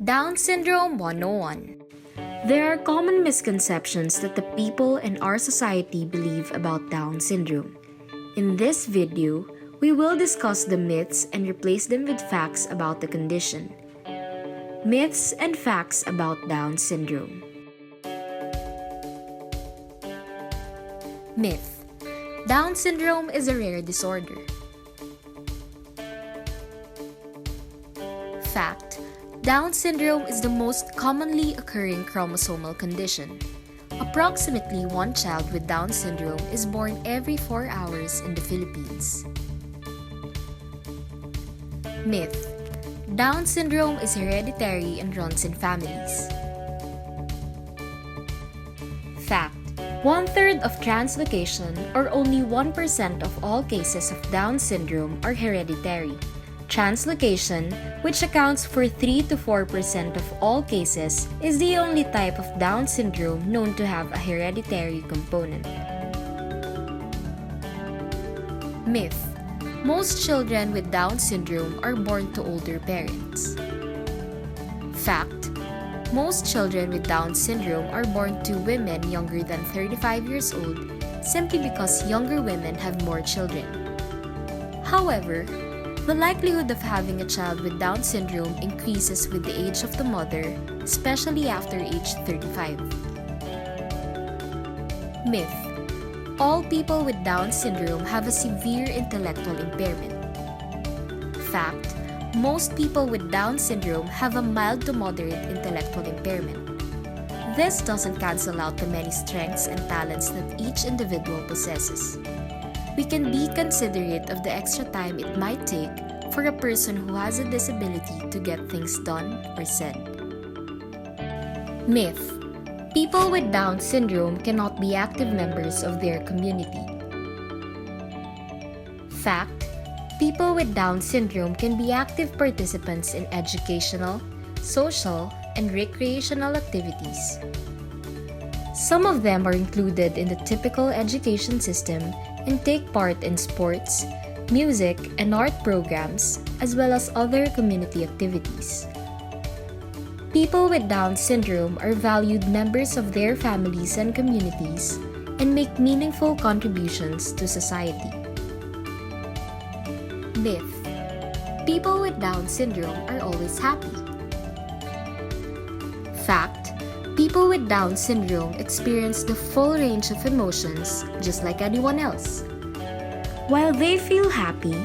Down Syndrome 101. There are common misconceptions that the people in our society believe about Down syndrome. In this video, we will discuss the myths and replace them with facts about the condition. Myths and facts about Down syndrome. Myth: Down syndrome is a rare disorder. Fact: Down syndrome is the most commonly occurring chromosomal condition. Approximately one child with Down syndrome is born every 4 hours in the Philippines. Myth: Down syndrome is hereditary and runs in families. Fact: 1/3 of translocation, or only 1% of all cases of Down syndrome, are hereditary. Translocation, which accounts for 3 to 4% of all cases, is the only type of Down syndrome known to have a hereditary component. Myth: Most children with Down syndrome are born to older parents. Fact: Most children with Down syndrome are born to women younger than 35 years old simply because younger women have more children. However, the likelihood of having a child with Down syndrome increases with the age of the mother, especially after age 35. Myth: All people with Down syndrome have a severe intellectual impairment. Fact: Most people with Down syndrome have a mild to moderate intellectual impairment. This doesn't cancel out the many strengths and talents that each individual possesses. We can be considerate of the extra time it might take for a person who has a disability to get things done or said. Myth: People with Down syndrome cannot be active members of their community. Fact: People with Down syndrome can be active participants in educational, social, and recreational activities. Some of them are included in the typical education system and take part in sports, music, and art programs, as well as other community activities. People with Down syndrome are valued members of their families and communities and make meaningful contributions to society. Myth: People with Down syndrome are always happy. Fact: People with Down syndrome experience the full range of emotions just like anyone else. While they feel happy,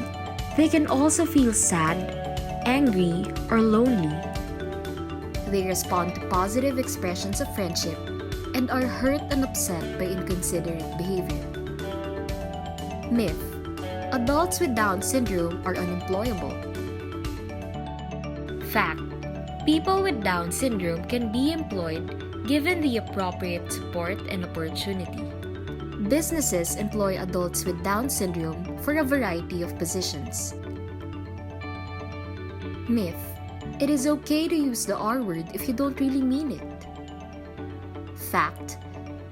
they can also feel sad, angry, or lonely. They respond to positive expressions of friendship and are hurt and upset by inconsiderate behavior. Myth: Adults with Down syndrome are unemployable. Fact: People with Down syndrome can be employed given the appropriate support and opportunity. Businesses employ adults with Down syndrome for a variety of positions. Myth: It is okay to use the R word if you don't really mean it. Fact: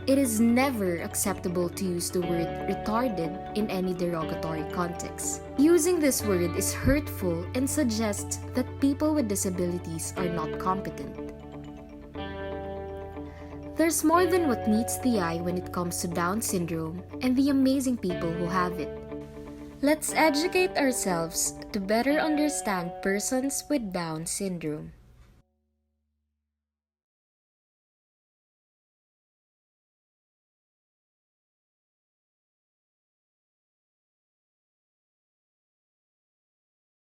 It is never acceptable to use the word retarded in any derogatory context. Using this word is hurtful and suggests that people with disabilities are not competent. There's more than what meets the eye when it comes to Down syndrome and the amazing people who have it. Let's educate ourselves to better understand persons with Down syndrome.